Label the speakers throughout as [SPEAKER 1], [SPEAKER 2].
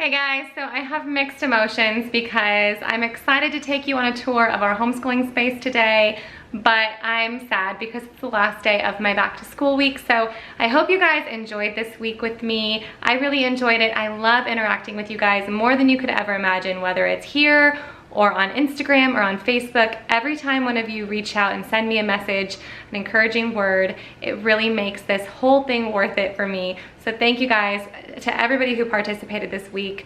[SPEAKER 1] Hey guys, so I have mixed emotions because I'm excited to take you on a tour of our homeschooling space today, but I'm sad because it's the last day of my back to school week. So I hope you guys enjoyed this week with me. I really enjoyed it. I love interacting with you guys more than you could ever imagine, whether it's here or on Instagram or on Facebook. Every time one of you reach out and send me a message, an encouraging word, it really makes this whole thing worth it for me. So thank you guys to everybody who participated this week.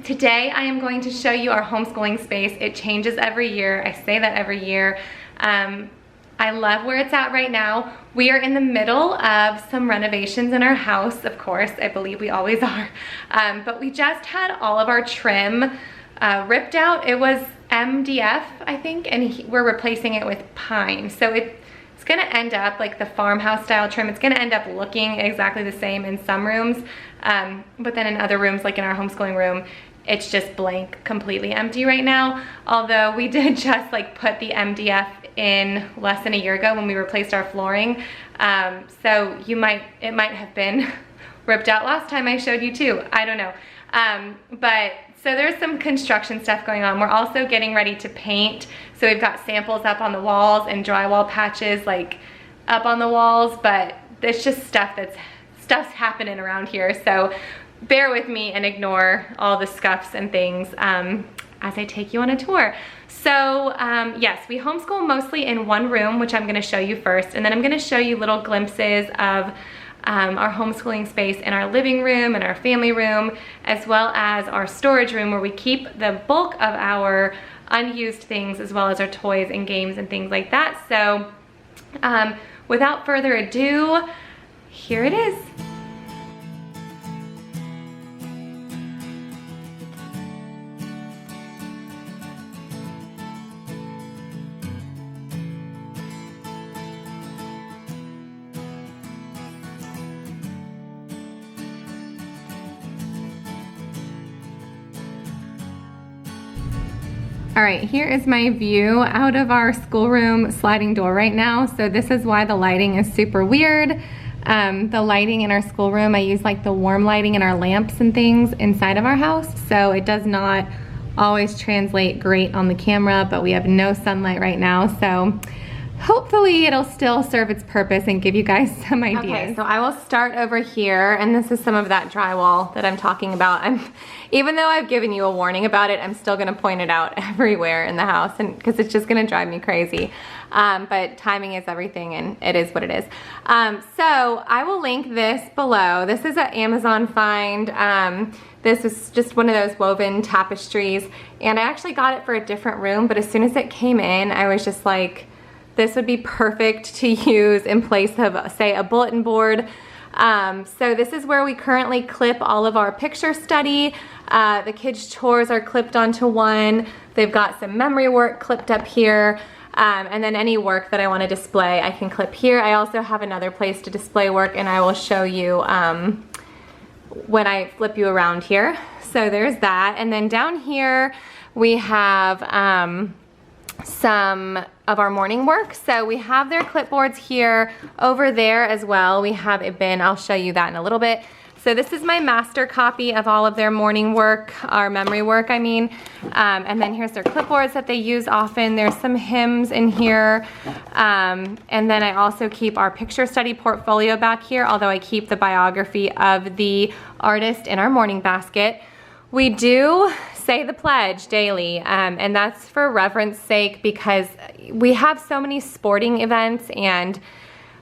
[SPEAKER 1] Today I am going to show you our homeschooling space. It changes every year. I say that every year. I love where it's at right now. We are in the middle of some renovations in our house, of course. I believe we always are. But we just had all of our trim ripped out. It was MDF, I think, and we're replacing it with pine. So it's gonna end up like the farmhouse style trim. It's gonna end up looking exactly the same in some rooms, but then in other rooms, like in our homeschooling room, it's just blank, completely empty right now. Although we did just like put the MDF in less than a year ago when we replaced our flooring. So it might have been ripped out last time I showed you too. I don't know. So there's some construction stuff going on. We're also getting ready to paint. So we've got samples up on the walls and drywall patches like up on the walls, but it's just stuff's happening around here. So bear with me and ignore all the scuffs and things as I take you on a tour. So yes, we homeschool mostly in one room, which I'm gonna show you first, and then I'm gonna show you little glimpses of our homeschooling space in our living room and our family room, as well as our storage room where we keep the bulk of our unused things, as well as our toys and games and things like that. So without further ado, here it is. All right, here is my view out of our schoolroom sliding door right now. So this is why the lighting is super weird. The lighting in our schoolroom, I use like the warm lighting in our lamps and things inside of our house. So it does not always translate great on the camera, but we have no sunlight right now. So hopefully it'll still serve its purpose and give you guys some ideas. Okay, so I will start over here, and this is some of that drywall that I'm talking about. Even though I've given you a warning about it, I'm still gonna point it out everywhere in the house, and because it's just gonna drive me crazy. But timing is everything, and it is what it is. So I will link this below. This is an Amazon find. This is just one of those woven tapestries, and I actually got it for a different room, but as soon as it came in, I was just like, this would be perfect to use in place of, say, a bulletin board. So this is where we currently clip all of our picture study. The kids' chores are clipped onto one. They've got some memory work clipped up here. And then any work that I want to display, I can clip here. I also have another place to display work, and I will show you when I flip you around here. So there's that. And then down here we have some of our morning work. So we have their clipboards here. Over there as well, we have a bin. I'll show you that in a little bit. So this is my master copy of all of their morning work, our memory work, I mean. And then here's their clipboards that they use often. There's some hymns in here. And then I also keep our picture study portfolio back here, although I keep the biography of the artist in our morning basket. We do say the pledge daily, and that's for reverence sake because we have so many sporting events, and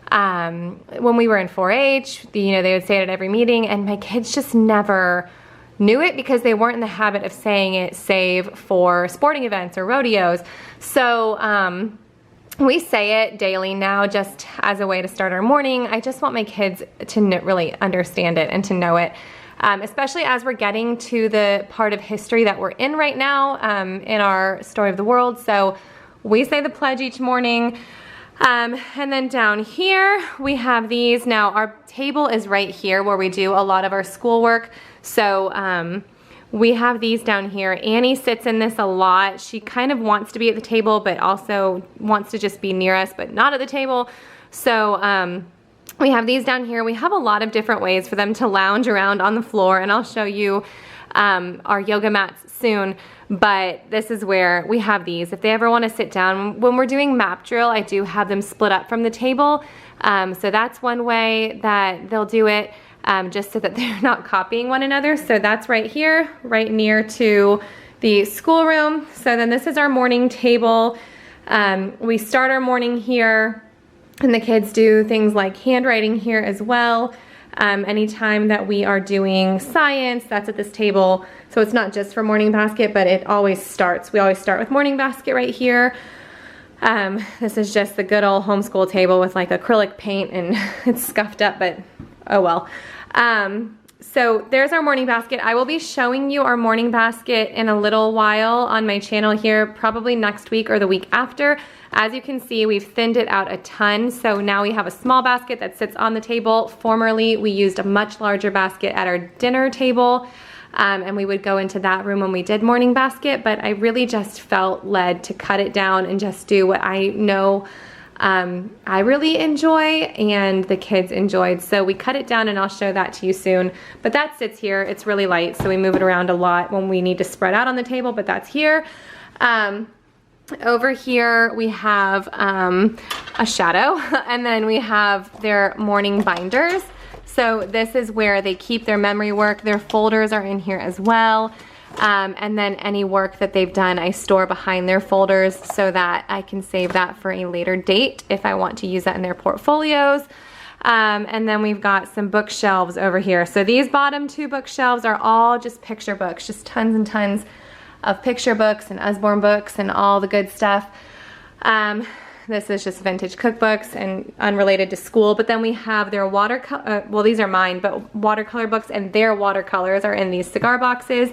[SPEAKER 1] when we were in 4-H, they would say it at every meeting, and my kids just never knew it because they weren't in the habit of saying it save for sporting events or rodeos. So we say it daily now just as a way to start our morning. I just want my kids to really understand it and to know it. Especially as we're getting to the part of history that we're in right now in our story of the world. So we say the pledge each morning. And then down here we have these. Now our table is right here where we do a lot of our schoolwork. So we have these down here. Annie sits in this a lot. She kind of wants to be at the table, but also wants to just be near us, but not at the table. So We have these down here. We have a lot of different ways for them to lounge around on the floor, and I'll show you our yoga mats soon, but this is where we have these. If they ever want to sit down, when we're doing map drill, I do have them split up from the table. So that's one way that they'll do it, just so that they're not copying one another. So that's right here, right near to the schoolroom. So then this is our morning table. We start our morning here, and the kids do things like handwriting here as well. Anytime that we are doing science, that's at this table. So it's not just for morning basket, but it always starts. We always start with morning basket right here. This is just the good old homeschool table with like acrylic paint, and it's scuffed up, but oh well. So there's our morning basket. I will be showing you our morning basket in a little while on my channel here, probably next week or the week after. As you can see, we've thinned it out a ton. So now we have a small basket that sits on the table. Formerly, we used a much larger basket at our dinner table, and we would go into that room when we did morning basket, but I really just felt led to cut it down and just do what I know I really enjoy and the kids enjoyed. So we cut it down, and I'll show that to you soon. But that sits here. It's really light, so we move it around a lot when we need to spread out on the table, but that's here. Over here we have a shadow, and then we have their morning binders. So this is where they keep their memory work. Their folders are in here as well. And then any work that they've done, I store behind their folders so that I can save that for a later date if I want to use that in their portfolios. And then we've got some bookshelves over here. So these bottom two bookshelves are all just picture books, just tons and tons of picture books and Usborne books and all the good stuff. This is just vintage cookbooks and unrelated to school. But then we have their watercolor, well, these are mine, but watercolor books, and their watercolors are in these cigar boxes.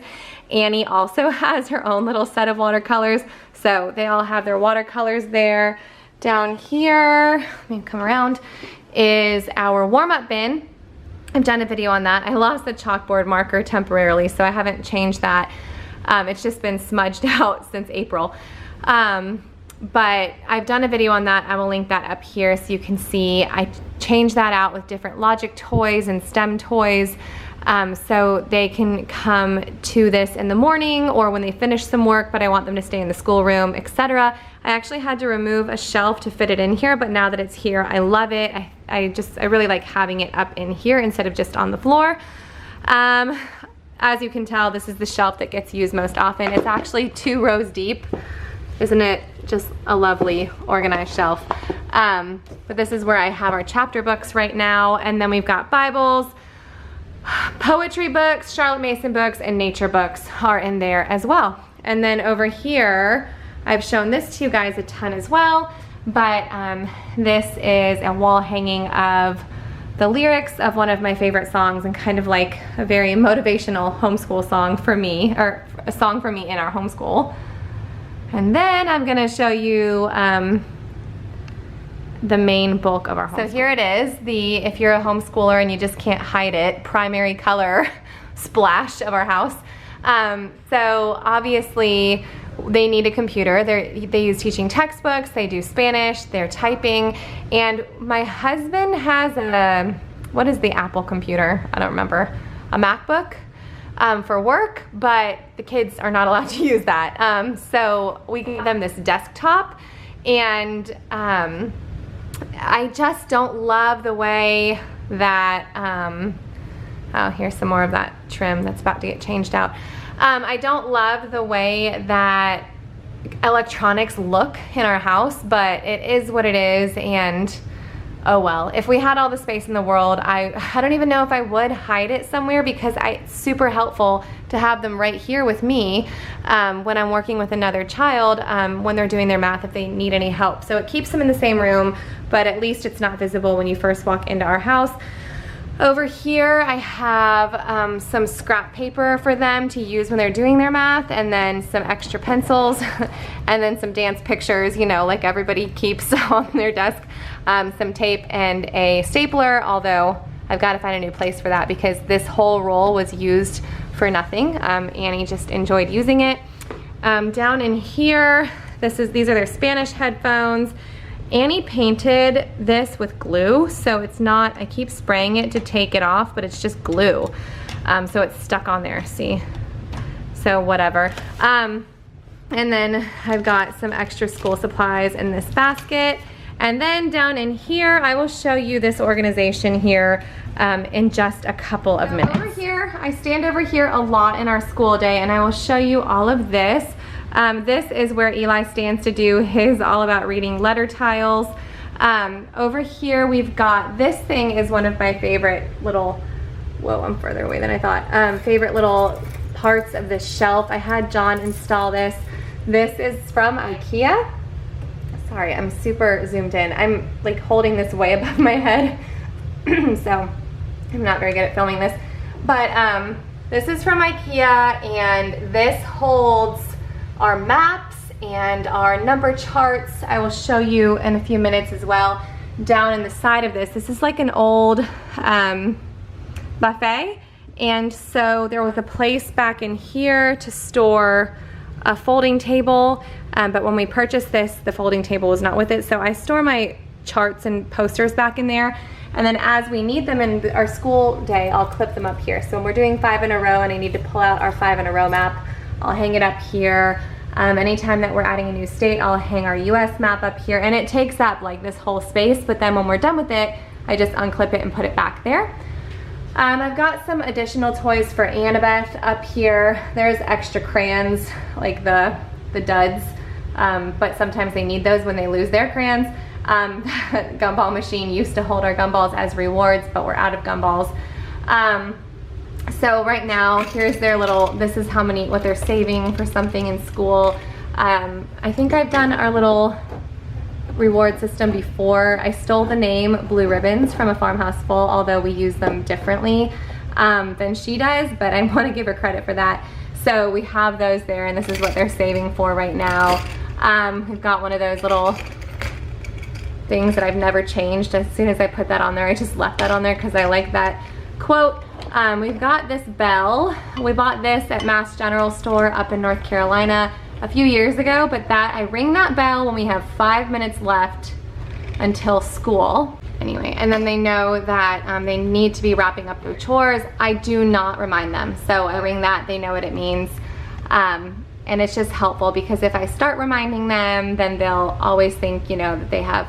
[SPEAKER 1] Annie also has her own little set of watercolors, so they all have their watercolors there. Down here, let me come around, is our warm-up bin. I've done a video on that. I lost the chalkboard marker temporarily, so I haven't changed that. It's just been smudged out since April. But I've done a video on that. I will link that up here so you can see. I changed that out with different logic toys and STEM toys, so they can come to this in the morning or when they finish some work, but I want them to stay in the schoolroom, etc. I actually had to remove a shelf to fit it in here, but now that it's here, I love it. I really like having it up in here instead of just on the floor. As you can tell, this is the shelf that gets used most often. It's actually 2 rows deep. Isn't it just a lovely organized shelf? But this is where I have our chapter books right now, and then we've got Bibles, poetry books, Charlotte Mason books, and nature books are in there as well. And then over here, I've shown this to you guys a ton as well, but this is a wall hanging of the lyrics of one of my favorite songs, and kind of like a very motivational homeschool song for me, or a song for me in our homeschool. And then I'm gonna show you the main bulk of our homeschool. So here it is, if you're a homeschooler and you just can't hide it, primary color splash of our house. So obviously they need a computer. They use teaching textbooks, they do Spanish, they're typing, and my husband has what is the Apple computer? I don't remember. A MacBook. For work, but the kids are not allowed to use that. So we can give them this desktop, and I just don't love the way that, oh, here's some more of that trim that's about to get changed out. I don't love the way that electronics look in our house, but it is what it is, and oh well. If we had all the space in the world, I don't even know if I would hide it somewhere, because it's super helpful to have them right here with me when I'm working with another child, when they're doing their math, if they need any help. So it keeps them in the same room, but at least it's not visible when you first walk into our house. Over here I have some scrap paper for them to use when they're doing their math, and then some extra pencils, and then some dance pictures, you know, like everybody keeps on their desk. Some tape and a stapler, although I've got to find a new place for that because this whole roll was used for nothing. Annie just enjoyed using it. Down in here, these are their Spanish headphones, Annie painted this with glue, so it's not, I keep spraying it to take it off, but it's just glue. So it's stuck on there, see? So whatever. And then I've got some extra school supplies in this basket. And then down in here, I will show you this organization here in just a couple of minutes. Over here, I stand over here a lot in our school day, and I will show you all of this. This is where Eli stands to do his all about reading letter tiles. Over here we've got, this thing is one of my favorite little, whoa, I'm further away than I thought, favorite little parts of this shelf. I had John install this. This is from IKEA. Sorry, I'm super zoomed in. I'm like holding this way above my head, so I'm not very good at filming this. But this is from IKEA, and this holds our maps and our number charts. I will show you in a few minutes as well. Down in the side of this, this is like an old buffet, and so there was a place back in here to store a folding table, but when we purchased this, the folding table was not with it, so I store my charts and posters back in there, and then as we need them in our school day, I'll clip them up here. So when we're doing 5 in a row and I need to pull out our 5 in a row map, I'll hang it up here. Anytime that we're adding a new state, I'll hang our US map up here, and it takes up like this whole space, but then when we're done with it, I just unclip it and put it back there. I've got some additional toys for Annabeth up here. There's extra crayons, like the duds, but sometimes they need those when they lose their crayons. Gumball Machine used to hold our gumballs as rewards, but we're out of gumballs. So right now, here's their little, this is how many, what they're saving for something in school. I think I've done our little reward system before. I stole the name Blue Ribbons from a Farmhouse Full, although we use them differently than she does, but I want to give her credit for that. So we have those there, and this is what they're saving for right now. We've got one of those little things that I've never changed. As soon as I put that on there, I just left that on there because I like that quote. We've got this bell. We bought this at Mass General Store up in North Carolina a few years ago, but I ring that bell when we have 5 minutes left until school. Anyway, and then they know that they need to be wrapping up their chores. I do not remind them, so I ring that, they know what it means. And it's just helpful because if I start reminding them, then they'll always think, you know, that they have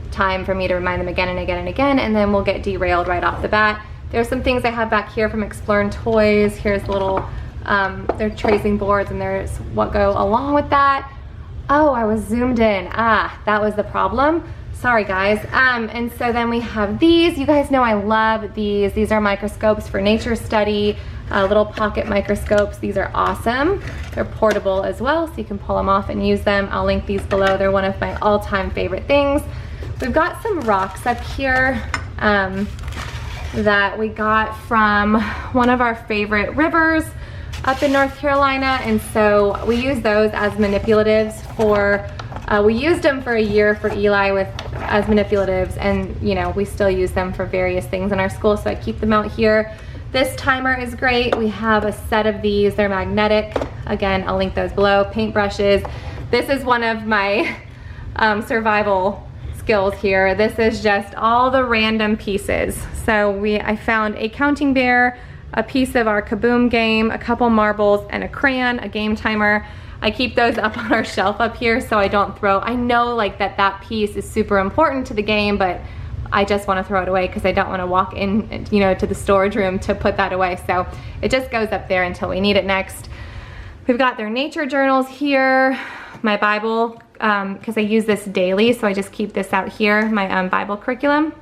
[SPEAKER 1] time for me to remind them again and again and again, and then we'll get derailed right off the bat. There's some things I have back here from Exploring Toys. Here's little, they're tracing boards, and there's what go along with that. Oh, I was zoomed in. That was the problem. Sorry guys. And so then we have these. You guys know I love these. These are microscopes for nature study, little pocket microscopes. These are awesome. They're portable as well, so you can pull them off and use them. I'll link these below. They're one of my all-time favorite things. We've got some rocks up here that we got from one of our favorite rivers up in North Carolina, and so we use those as manipulatives for, we used them for a year for Eli as manipulatives, and you know, we still use them for various things in our school, so I keep them out here. This timer is great. We have a set of these. They're magnetic. Again, I'll link those below. Paintbrushes. This is one of my survival skills here. This is just all the random pieces. So I found a counting bear, a piece of our Kaboom game, a couple marbles, and a crayon, a game timer. I keep those up on our shelf up here so I don't throw, I know like that piece is super important to the game, but I just want to throw it away because I don't want to walk in, you know, to the storage room to put that away. So it just goes up there until we need it next. We've got their nature journals here, my Bible, because I use this daily, so I just keep this out here, my Bible curriculum.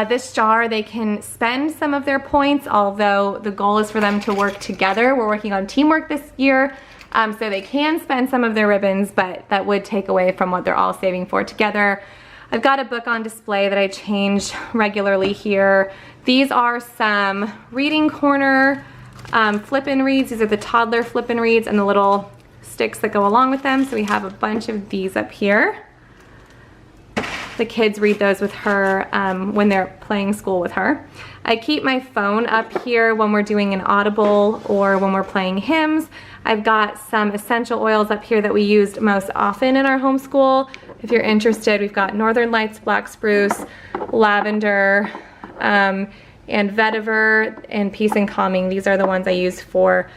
[SPEAKER 1] This jar, they can spend some of their points, although the goal is for them to work together. We're working on teamwork this year, so they can spend some of their ribbons, but that would take away from what they're all saving for together. I've got a book on display that I change regularly here. These are some reading corner flip-in reads. These are the toddler flip-in reads and the little sticks that go along with them. So we have a bunch of these up here. The kids read those with her when they're playing school with her. I keep my phone up here when we're doing an audible or when we're playing hymns. I've got some essential oils up here that we used most often in our homeschool. if you're interested, we've got Northern Lights, Black Spruce, Lavender, and Vetiver, and Peace and Calming. These are the ones I use for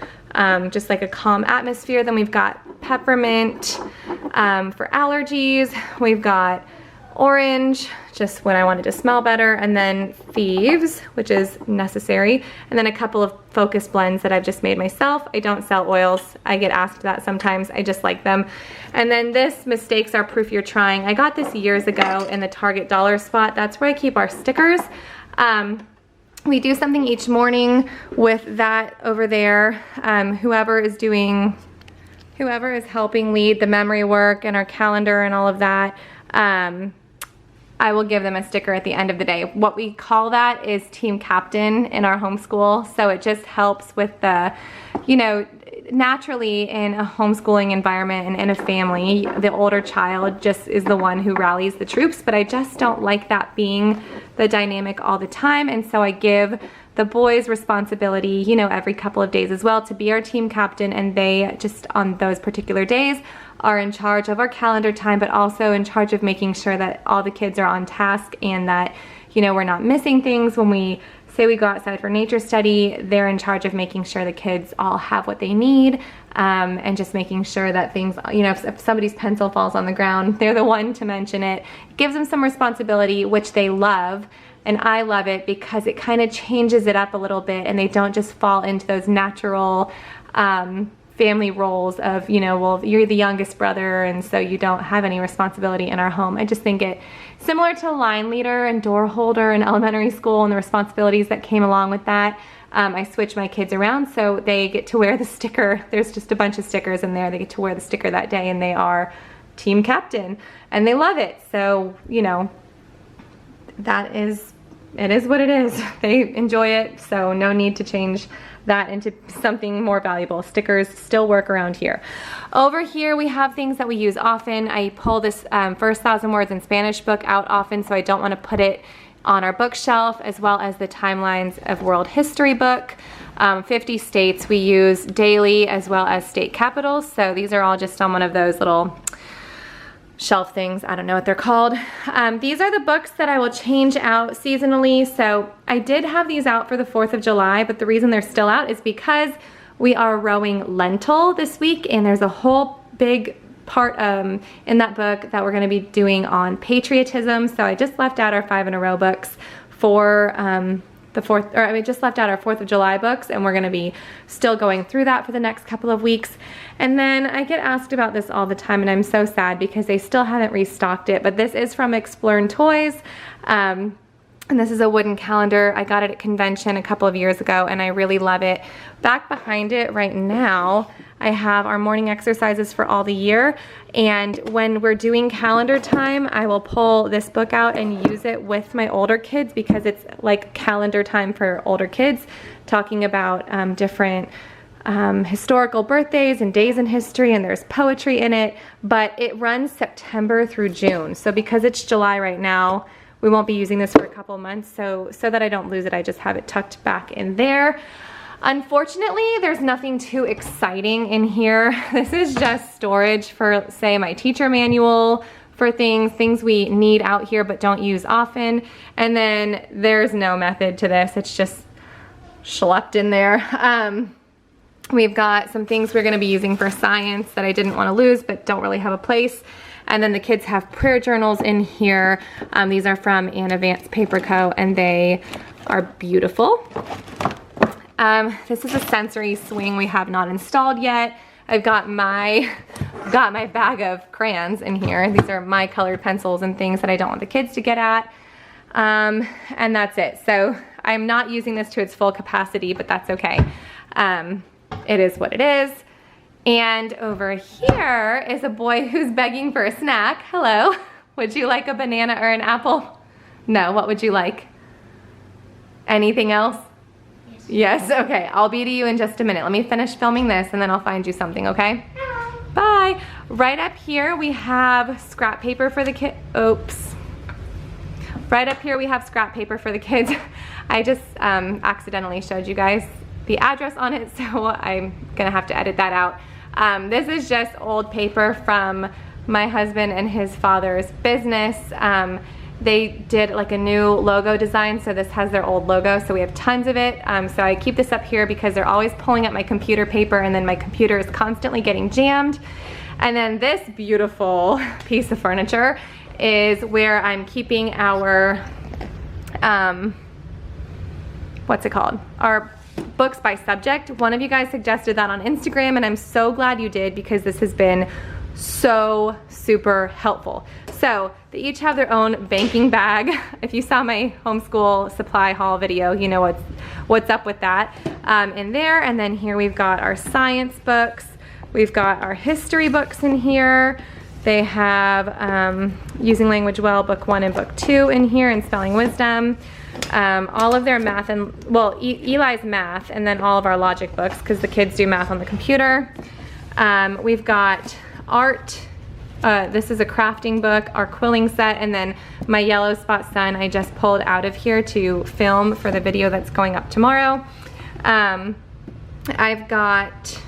[SPEAKER 1] just like a calm atmosphere. Then we've got Peppermint for allergies. We've got Orange, just when I wanted to smell better, and then Thieves, which is necessary, and then a couple of focus blends that I've just made myself. I don't sell oils. I get asked that sometimes. I just like them. And then this, Mistakes Are Proof You're Trying. I got this years ago in the Target dollar spot. That's where I keep our stickers. We do something each morning with that over there. Whoever is helping lead the memory work and our calendar and all of that, I will give them a sticker at the end of the day. What we call that is team captain in our homeschool. So it just helps with the, you know, naturally in a homeschooling environment and in a family, the older child just is the one who rallies the troops, but I just don't like that being the dynamic all the time. And so I give the boys responsibility, you know, every couple of days as well to be our team captain, and they just on those particular days are in charge of our calendar time, but also in charge of making sure that all the kids are on task and that, you know, we're not missing things. When we say we go outside for nature study, they're in charge of making sure the kids all have what they need, and just making sure that things, you know, if somebody's pencil falls on the ground, they're the one to mention it. It gives them some responsibility, which they love. And I love it because it kind of changes it up a little bit, and they don't just fall into those natural family roles of, you know, well, you're the youngest brother and so you don't have any responsibility in our home. I just think it, similar to line leader and door holder in elementary school and the responsibilities that came along with that, I switch my kids around so they get to wear the sticker. There's just a bunch of stickers in there. They get to wear the sticker that day and they are team captain and they love it. So, you know, it is what it is. They enjoy it, so no need to change that into something more valuable. Stickers still work around here. Over here we have things that we use often. I pull this First 1,000 Words in Spanish book out often, so I don't want to put it on our bookshelf, as well as the Timelines of World History book. 50 states we use daily, as well as state capitals. So these are all just on one of those little shelf things. I don't know what they're called. These are the books that I will change out seasonally. So I did have these out for the 4th of July, but the reason they're still out is because we are rowing lentil this week, and there's a whole big part in that book that we're going to be doing on patriotism. So I just left out our 5 in a row books for just left out our 4th of July books, and we're going to be still going through that for the next couple of weeks. And then I get asked about this all the time, and I'm so sad because they still haven't restocked it, but this is from Explore Toys. And this is a wooden calendar. I got it at convention a couple of years ago, and I really love it. Back behind it right now, I have our morning exercises for all the year, and when we're doing calendar time, I will pull this book out and use it with my older kids because it's like calendar time for older kids, talking about different historical birthdays and days in history, and there's poetry in it, but it runs September through June. So because it's July right now, we won't be using this for a couple months, so that I don't lose it, I just have it tucked back in there. Unfortunately, there's nothing too exciting in here. This is just storage for, say, my teacher manual, for things we need out here but don't use often. And then there's no method to this. It's just schlepped in there. We've got some things we're gonna be using for science that I didn't wanna lose but don't really have a place. And then the kids have prayer journals in here. These are from Anna Vance Paper Co. and they are beautiful. This is a sensory swing we have not installed yet. I've got my bag of crayons in here. These are my colored pencils and things that I don't want the kids to get at. And that's it. So I'm not using this to its full capacity, but that's okay. It is what it is. And over here is a boy who's begging for a snack. Hello. Would you like a banana or an apple? No, what would you like? Anything else? Yes, okay. I'll be to you in just a minute. Let me finish filming this and then I'll find you something, okay? Bye. Right up here we have scrap paper for the kids. Oops. Right up here we have scrap paper for the kids. I just accidentally showed you guys the address on it, so I'm gonna have to edit that out. This is just old paper from my husband and his father's business. They did like a new logo design, so this has their old logo, so we have tons of it. So I keep this up here because they're always pulling up my computer paper, and then my computer is constantly getting jammed. And then this beautiful piece of furniture is where I'm keeping our, what's it called? Our books by subject. One of you guys suggested that on Instagram, and I'm so glad you did because this has been so super helpful. So they each have their own banking bag. If you saw my homeschool supply haul video, you know what's up with that in there. And then here we've got our science books. We've got our history books in here. They have Using Language Well, book 1 and book 2 in here, and Spelling Wisdom. All of their math and, well, Eli's math, and then all of our logic books because the kids do math on the computer. We've got art. This is a crafting book, our quilling set, and then my yellow spot sun I just pulled out of here to film for the video that's going up tomorrow. I've got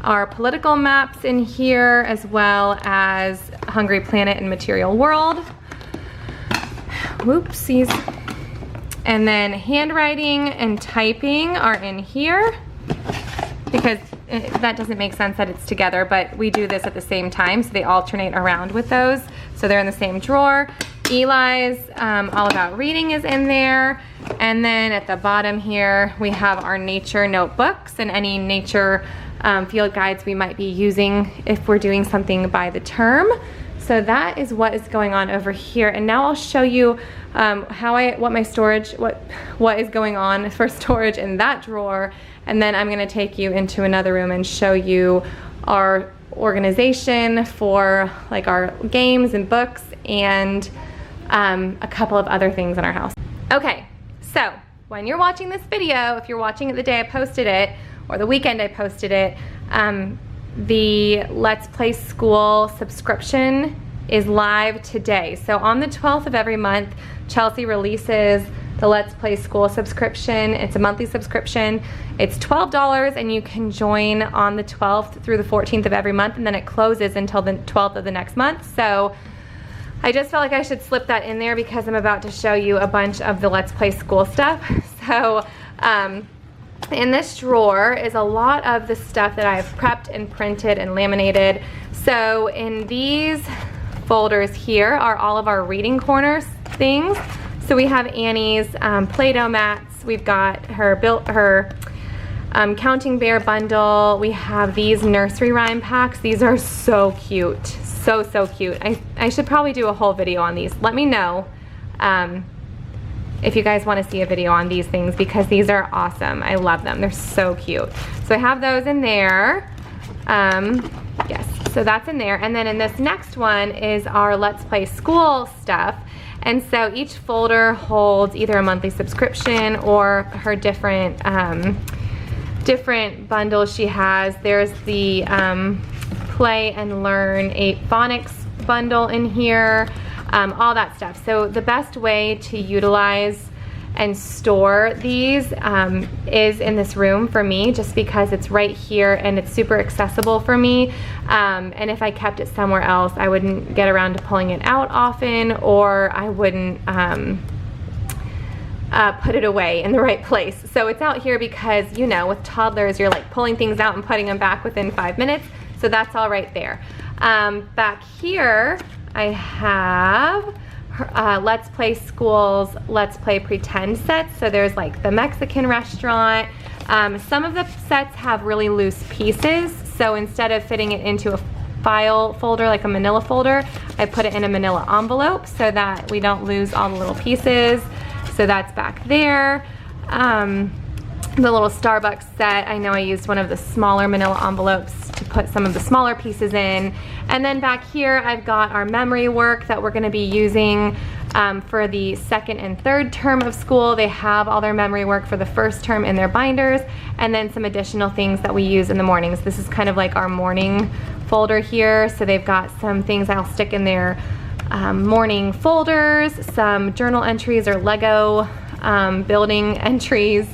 [SPEAKER 1] our political maps in here, as well as Hungry Planet and Material World. Whoopsies. And then handwriting and typing are in here because that doesn't make sense that it's together, but we do this at the same time, so they alternate around with those. So they're in the same drawer. Eli's All About Reading is in there. And then at the bottom here, we have our nature notebooks and any nature field guides we might be using if we're doing something by the term. So that is what is going on over here. And now I'll show you what is going on for storage in that drawer. And then I'm gonna take you into another room and show you our organization for like our games and books and a couple of other things in our house. Okay, so when you're watching this video, if you're watching it the day I posted it or the weekend I posted it, the Let's Play School subscription is live today. So on the 12th of every month, Chelsea releases the Let's Play School subscription. It's a monthly subscription. It's $12 and you can join on the 12th through the 14th of every month, and then it closes until the 12th of the next month. So I just felt like I should slip that in there because I'm about to show you a bunch of the Let's Play School stuff. So in this drawer is a lot of the stuff that I've prepped and printed and laminated. So in these folders here are all of our reading corners things. So we have Annie's Play-Doh mats. We've got her Counting Bear bundle. We have these nursery rhyme packs. These are so cute. So cute. I should probably do a whole video on these. Let me know if you guys want to see a video on these things because these are awesome. I love them. They're so cute. So I have those in there. Yes, so that's in there. And then in this next one is our Let's Play School stuff. And so each folder holds either a monthly subscription or her different bundles she has. There's the Play and Learn 8 phonics bundle in here, all that stuff. So the best way to utilize and store these is in this room for me, just because it's right here and it's super accessible for me. And if I kept it somewhere else, I wouldn't get around to pulling it out often, or I wouldn't put it away in the right place. So it's out here because, you know, with toddlers, you're like pulling things out and putting them back within 5 minutes. So that's all right there. Back here, I have Let's Play School's Let's Play Pretend sets. So there's like the Mexican restaurant. Some of the sets have really loose pieces. So instead of fitting it into a file folder, like a manila folder, I put it in a manila envelope so that we don't lose all the little pieces. So that's back there. The little Starbucks set, I know I used one of the smaller manila envelopes to put some of the smaller pieces in. And then back here I've got our memory work that we're going to be using for the second and third term of school. They have all their memory work for the first term in their binders, and then some additional things that we use in the mornings. This is kind of like our morning folder here. So they've got some things I'll stick in their morning folders, some journal entries or Lego building entries.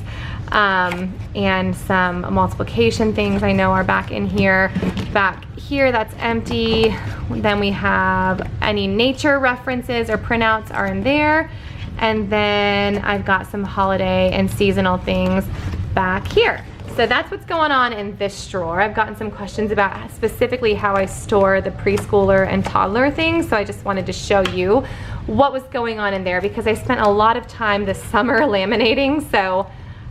[SPEAKER 1] and some multiplication things I know are back in here. Back here, that's empty. Then we have any nature references or printouts are in there. And then I've got some holiday and seasonal things back here. So that's what's going on in this drawer. I've gotten some questions about specifically how I store the preschooler and toddler things, so I just wanted to show you what was going on in there because I spent a lot of time this summer laminating, so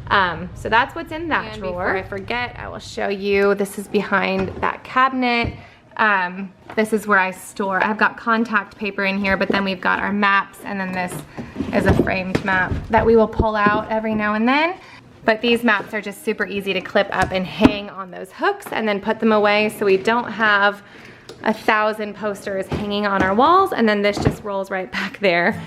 [SPEAKER 1] that's what's in that drawer. Before I forget, I will show you, this is behind that cabinet. This is where I store, I've got contact paper in here, but then we've got our maps, and then this is a framed map that we will pull out every now and then. But these maps are just super easy to clip up and hang on those hooks and then put them away so we don't have 1,000 posters hanging on our walls, and then this just rolls right back there.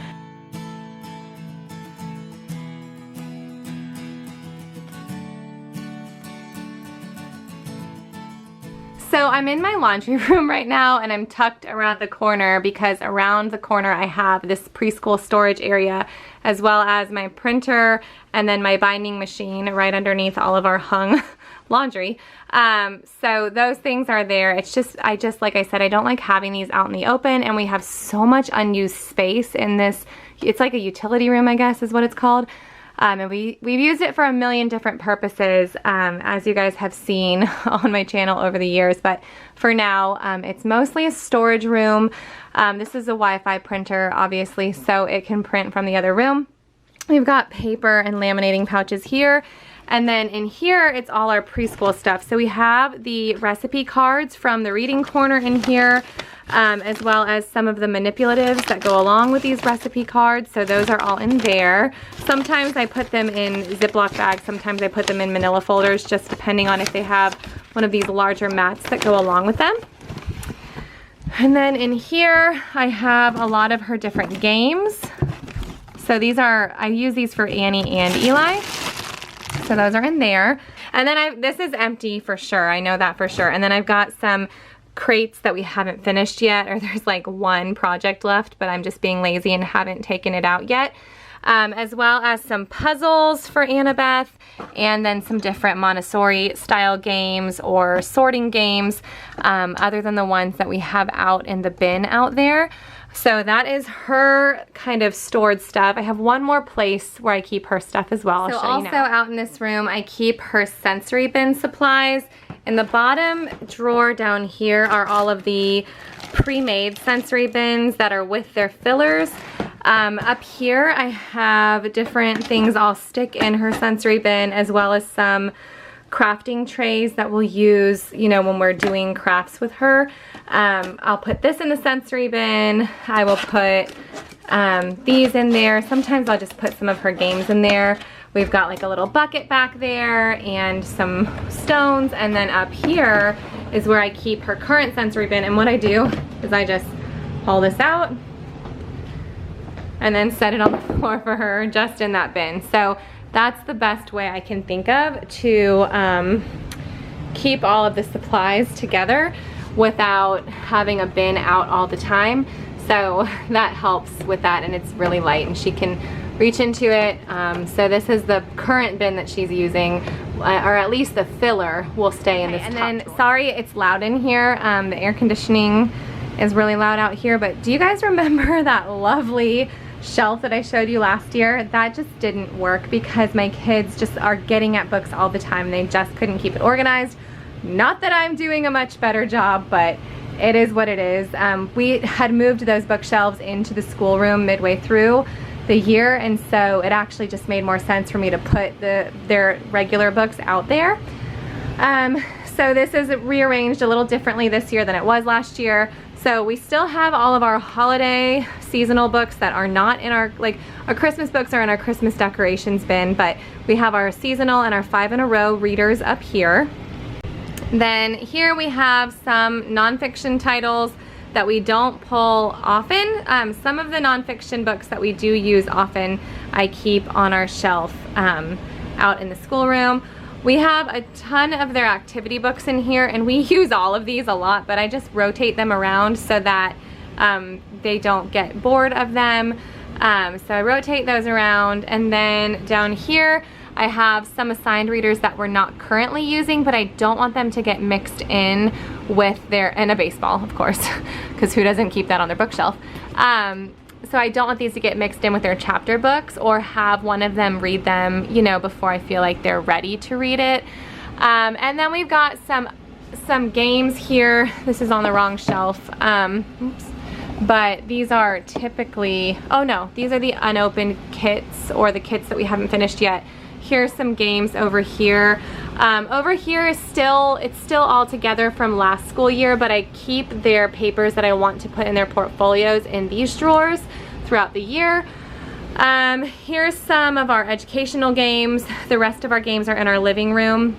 [SPEAKER 1] So I'm in my laundry room right now, and I'm tucked around the corner because around the corner I have this preschool storage area, as well as my printer and then my binding machine right underneath all of our hung laundry. So those things are there. It's just, like I said, I don't like having these out in the open, and we have so much unused space in this. It's like a utility room, I guess is what it's called. And we've used it for a million different purposes, as you guys have seen on my channel over the years. But for now, it's mostly a storage room. This is a Wi-Fi printer, obviously, so it can print from the other room. We've got paper and laminating pouches here. And then in here, it's all our preschool stuff. So we have the recipe cards from the reading corner in here, as well as some of the manipulatives that go along with these recipe cards. So those are all in there. Sometimes I put them in Ziploc bags. Sometimes I put them in manila folders, just depending on if they have one of these larger mats that go along with them. And then in here, I have a lot of her different games. So these are, I use these for Annie and Eli. So those are in there. And then this is empty for sure. I know that for sure. And then I've got some crates that we haven't finished yet, or there's like one project left, but I'm just being lazy and haven't taken it out yet. As well as some puzzles for Annabeth, and then some different Montessori style games or sorting games, other than the ones that we have out in the bin out there. So that is her kind of stored stuff. I have one more place where I keep her stuff as well. So also out in this room, I keep her sensory bin supplies. In the bottom drawer down here are all of the pre-made sensory bins that are with their fillers. Up here I have different things I'll stick in her sensory bin, as well as some crafting trays that we'll use, you know, when we're doing crafts with her. I'll put this in the sensory bin. I will put these in there. Sometimes I'll just put some of her games in there. We've got like a little bucket back there and some stones, and then up here is where I keep her current sensory bin. And what I do is I just pull this out and then set it on the floor for her just in that bin. So that's the best way I can think of to keep all of the supplies together without having a bin out all the time. So that helps with that, and it's really light and she can reach into it. So this is the current bin that she's using, or at least the filler will stay in this top drawer. Sorry it's loud in here. The air conditioning is really loud out here, but do you guys remember that lovely shelf that I showed you last year? That just didn't work because my kids just are getting at books all the time. They just couldn't keep it organized. Not that I'm doing a much better job, but it is what it is. We had moved those bookshelves into the schoolroom midway through the year, and so it actually just made more sense for me to put their regular books out there. So this is rearranged a little differently this year than it was last year. So we still have all of our holiday seasonal books that are not in our, like our Christmas books are in our Christmas decorations bin, but we have our seasonal and our 5 in a row readers up here. Then here we have some nonfiction titles that we don't pull often. Some of the nonfiction books that we do use often, I keep on our shelf out in the schoolroom. We have a ton of their activity books in here, and we use all of these a lot, but I just rotate them around so that they don't get bored of them. So I rotate those around, and then down here I have some assigned readers that we're not currently using, but I don't want them to get mixed in with their, and a baseball, of course, because who doesn't keep that on their bookshelf? So I don't want these to get mixed in with their chapter books, or have one of them read them, you know, before I feel like they're ready to read it. And then we've got some games here. This is on the wrong shelf. Oops. But these are typically, oh no, these are the unopened kits, or the kits that we haven't finished yet. Here's some games over here. Over here is it's still all together from last school year, but I keep their papers that I want to put in their portfolios in these drawers throughout the year. Here's some of our educational games. The rest of our games are in our living room.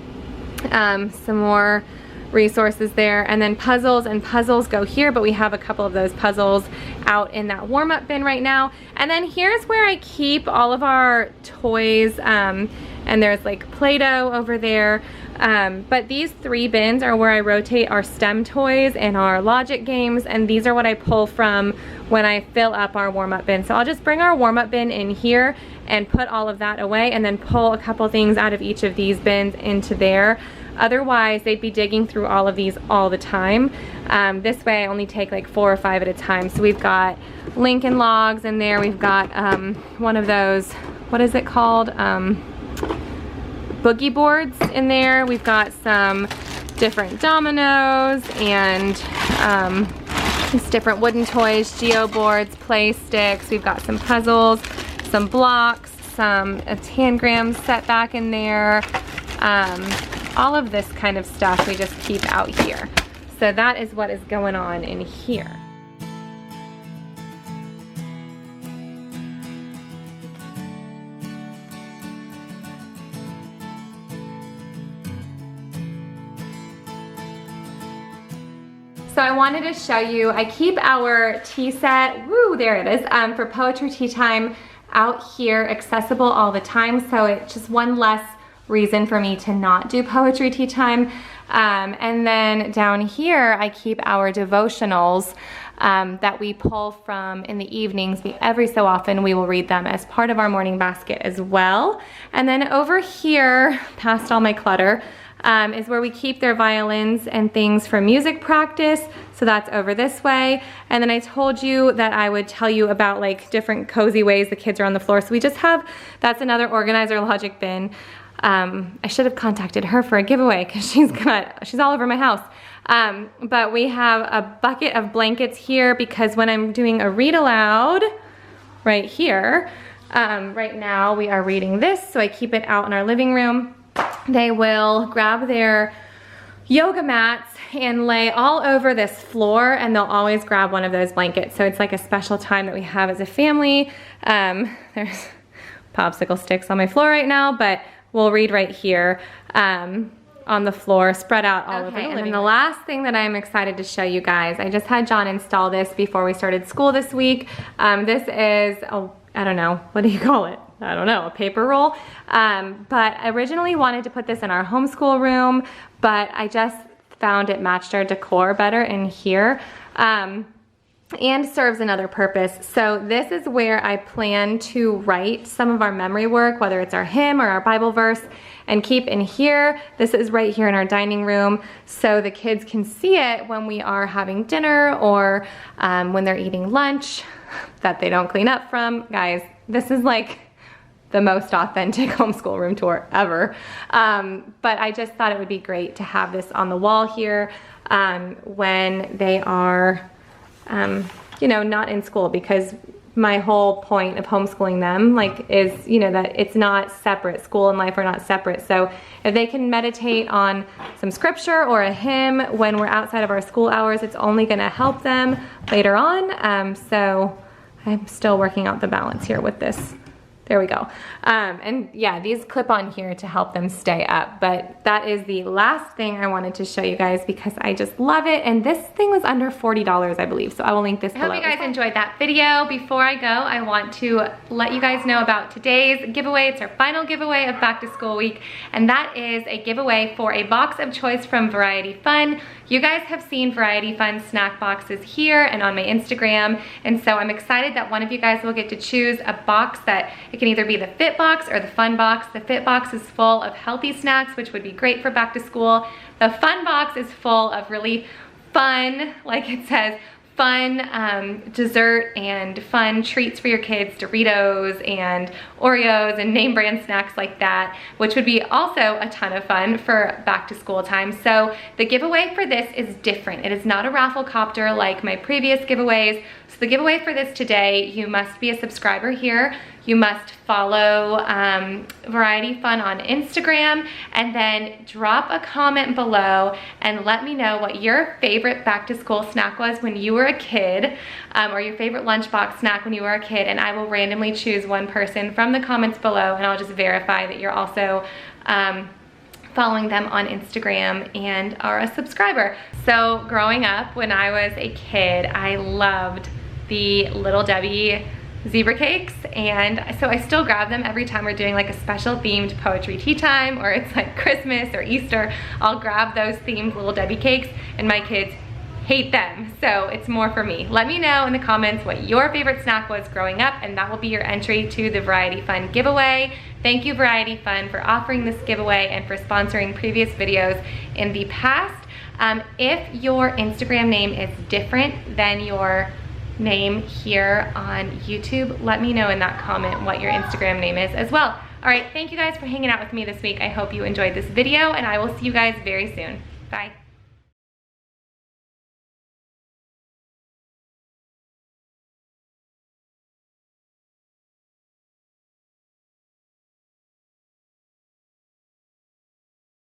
[SPEAKER 1] Some more resources there, and then puzzles, and puzzles go here, but we have a couple of those puzzles out in that warm-up bin right now. And then here's where I keep all of our toys, and there's like Play-Doh over there. But these 3 bins are where I rotate our STEM toys and our logic games, and these are what I pull from when I fill up our warm-up bin. So I'll just bring our warm-up bin in here and put all of that away, and then pull a couple things out of each of these bins into there. Otherwise, they'd be digging through all of these all the time. This way I only take like 4 or 5 at a time. So we've got Lincoln Logs in there. We've got one of those, what is it called? Boogie boards in there. We've got some different dominoes and these different wooden toys, geo boards, play sticks. We've got some puzzles, some blocks, some tangrams set back in there. All of this kind of stuff we just keep out here. So that is what is going on in here. So I wanted to show you, I keep our tea set, woo, there it is, for poetry tea time out here accessible all the time. So it's just one less reason for me to not do poetry tea time. And then down here, I keep our devotionals that we pull from in the evenings. Every so often we will read them as part of our morning basket as well. And then over here, past all my clutter, is where we keep their violins and things for music practice. So that's over this way. And then I told you that I would tell you about like different cozy ways the kids are on the floor. So we just have, that's another organizer logic bin. I should have contacted her for a giveaway because she's all over my house. But we have a bucket of blankets here because when I'm doing a read aloud right here, right now we are reading this, so I keep it out in our living room. They will grab their yoga mats and lay all over this floor, and they'll always grab one of those blankets. So it's like a special time that we have as a family. There's popsicle sticks on my floor right now, but we'll read right here on the floor, spread out all over the living room. And the last thing that I'm excited to show you guys, I just had John install this before we started school this week. This is, I don't know, what do you call it? I don't know, a paper roll. But I originally wanted to put this in our homeschool room, but I just found it matched our decor better in here. And serves another purpose. So this is where I plan to write some of our memory work, whether it's our hymn or our Bible verse, and keep in here. This is right here in our dining room, so the kids can see it when we are having dinner or when they're eating lunch that they don't clean up from. Guys, this is like the most authentic homeschool room tour ever. But I just thought it would be great to have this on the wall here when they are you know, not in school, because my whole point of homeschooling them is, you know, that it's not separate. School and life are not separate. So if they can meditate on some scripture or a hymn when we're outside of our school hours, it's only gonna help them later on. So I'm still working out the balance here with this. There we go. And yeah, these clip on here to help them stay up. But that is the last thing I wanted to show you guys because I just love it. And this thing was under $40, I believe. So I will link this below. I hope you guys enjoyed that video. Before I go, I want to let you guys know about today's giveaway. It's our final giveaway of back to school week. And that is a giveaway for a box of choice from Variety Fun. You guys have seen Variety Fun snack boxes here and on my Instagram. And so I'm excited that one of you guys will get to choose a box that it can either be the fit box or the fun box. The fit box is full of healthy snacks, which would be great for back to school. The fun box is full of really fun, like it says, fun dessert and fun treats for your kids, Doritos and Oreos and name brand snacks like that, which would be also a ton of fun for back to school time. So the giveaway for this is different. It is not a raffle copter like my previous giveaways. So the giveaway for this today, you must be a subscriber here. You must follow Variety Fun on Instagram, and then drop a comment below and let me know what your favorite back to school snack was when you were a kid, or your favorite lunchbox snack when you were a kid, and I will randomly choose one person from the comments below, and I'll just verify that you're also following them on Instagram and are a subscriber. So growing up, when I was a kid, I loved the Little Debbie zebra cakes, and so I still grab them every time we're doing like a special themed poetry tea time, or it's like Christmas or Easter. I'll grab those themed Little Debbie cakes, and my kids hate them, so it's more for me. Let me know in the comments what your favorite snack was growing up, and that will be your entry to the Variety Fun giveaway. Thank you, Variety Fun, for offering this giveaway and for sponsoring previous videos in the past. If your Instagram name is different than your name here on YouTube, let me know in that comment what your Instagram name is as well. All right, thank you guys for hanging out with me this week. I hope you enjoyed this video, and I will see you guys very soon. Bye.